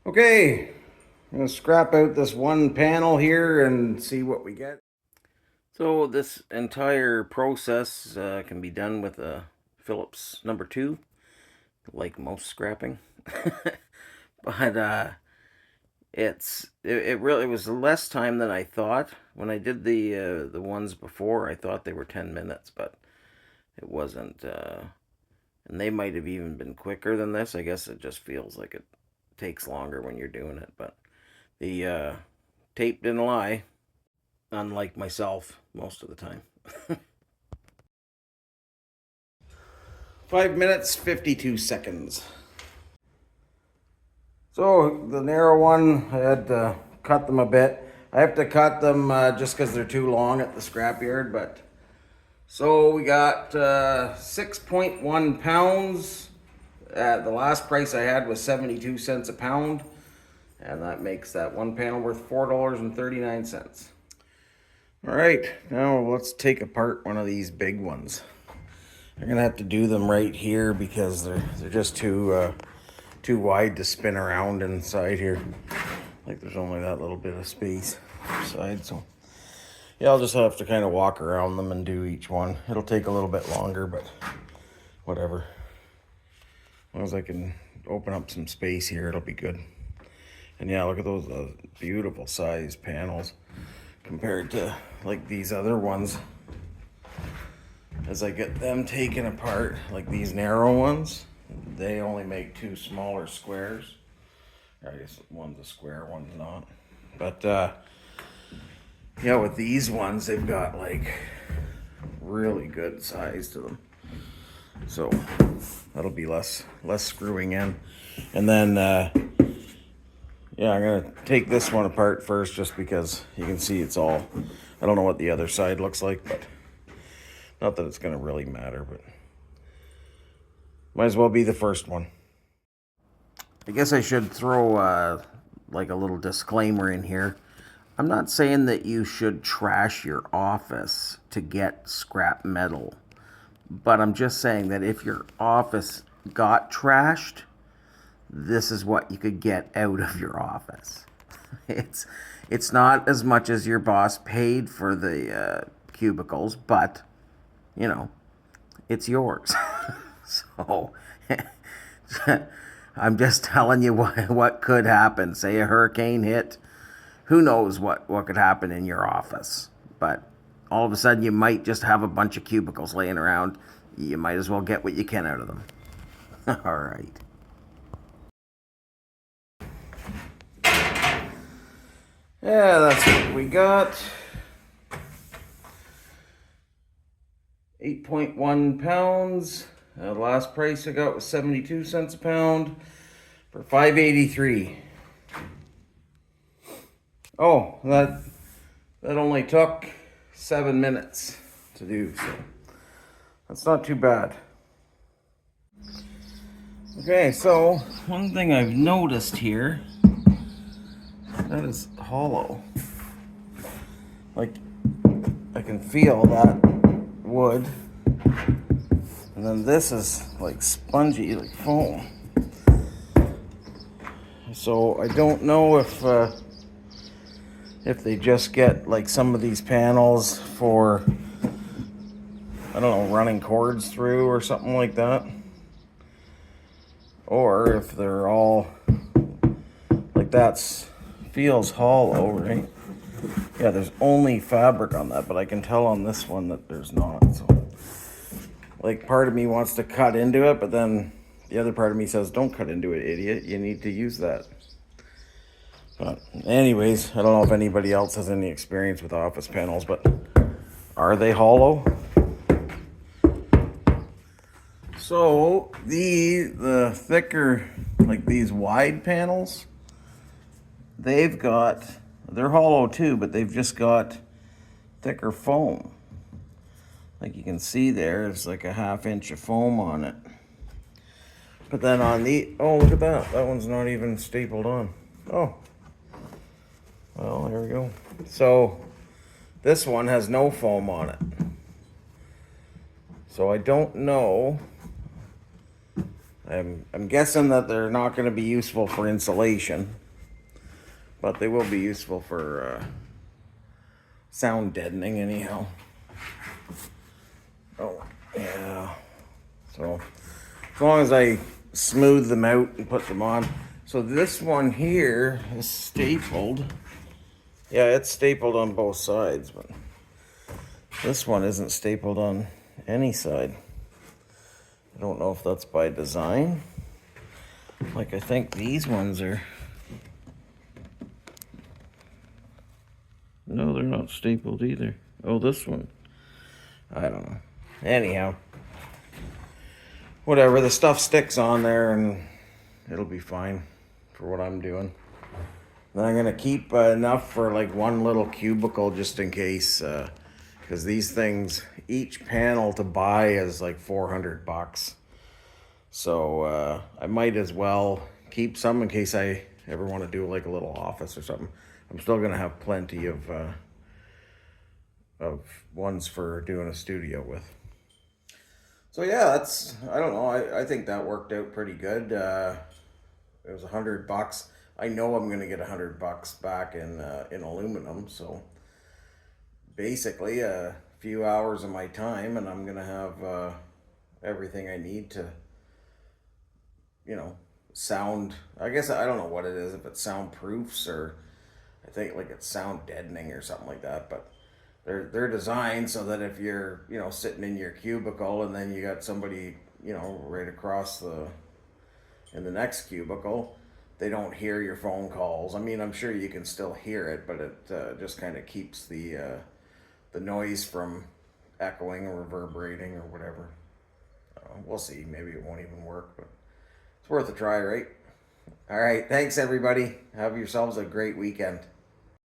Okay, I'm gonna scrap out this one panel here and see what we get. So this entire process can be done with a Phillips #2, like most scrapping. But it really was less time than I thought. When I did the ones before, I thought they were 10 minutes, but it wasn't. And they might have even been quicker than this. I guess it just feels like it takes longer when you're doing it, but the tape didn't lie, unlike myself most of the time. 5 minutes, 52 seconds. So the narrow one, I had to cut them a bit. I have to cut them just because they're too long at the scrapyard, but so we got 6.1 pounds. The last price I had was 72 cents a pound, and that makes that one panel worth $4.39. All right, now let's take apart one of these big ones. I'm gonna have to do them right here because they're just too wide to spin around inside here. Like there's only that little bit of space inside, so yeah, I'll just have to kind of walk around them and do each one. It'll take a little bit longer, but whatever. As long as I can open up some space here, it'll be good. And yeah, look at those beautiful size panels compared to like these other ones. As I get them taken apart, like these narrow ones, they only make two smaller squares. I guess one's a square, one's not. But yeah, with these ones, they've got like really good size to them. So that'll be less screwing in. And then yeah, I'm gonna take this one apart first just because you can see it's all, I don't know what the other side looks like, but not that it's gonna really matter, but might as well be the first one. I guess I should throw like a little disclaimer in here. I'm not saying that you should trash your office to get scrap metal, but I'm just saying that if your office got trashed, this is what you could get out of your office. It's not as much as your boss paid for the cubicles, but you know, it's yours. So I'm just telling you what could happen. Say a hurricane hit, who knows what could happen in your office. But all of a sudden you might just have a bunch of cubicles laying around. You might as well get what you can out of them. All right. Yeah, that's what we got. 8.1 pounds. The last price I got was 72 cents a pound for $5.83. Oh, that only took 7 minutes to do, so that's not too bad. Okay, so one thing I've noticed here, that is hollow. Like, I can feel that wood, and then this is like spongy, like foam. So I don't know if they just get like some of these panels for, I don't know, running cords through or something like that, or if they're all like that's feels hollow, right? Yeah, there's only fabric on that, but I can tell on this one that there's not. So like part of me wants to cut into it, but then the other part of me says, don't cut into it, idiot. You need to use that. But anyways, I don't know if anybody else has any experience with office panels, but are they hollow? So the thicker, like these wide panels, they're hollow too, but they've just got thicker foam. Like you can see there's like a 1/2 inch of foam on it. But then on oh, look at that. That one's not even stapled on. Oh. Well, there we go. So this one has no foam on it. So I don't know. I'm guessing that they're not going to be useful for insulation, but they will be useful for sound deadening anyhow. Oh, yeah. So, as long as I smooth them out and put them on. So this one here is stapled. Yeah, it's stapled on both sides, but this one isn't stapled on any side. I don't know if that's by design. Like, I think these ones are... No, they're not stapled either. Oh, this one. I don't know. Anyhow. Whatever, the stuff sticks on there and it'll be fine for what I'm doing. Then I'm gonna keep enough for like one little cubicle just in case, because these things, each panel to buy is like $400. So I might as well keep some in case I ever want to do like a little office or something. I'm still gonna have plenty of ones for doing a studio with. So yeah, that's, I don't know, I think that worked out pretty good. It was $100. I know I'm gonna get $100 back in aluminum, so basically a few hours of my time and I'm gonna have everything I need to, sound, I guess, I don't know what it is, if it's soundproofs or I think like it's sound deadening or something like that, but they're designed so that if you're, sitting in your cubicle and then you got somebody, right across in the next cubicle, they don't hear your phone calls. I mean, I'm sure you can still hear it, but it just kind of keeps the noise from echoing or reverberating or whatever. We'll see. Maybe it won't even work, but it's worth a try, right? All right. Thanks, everybody. Have yourselves a great weekend.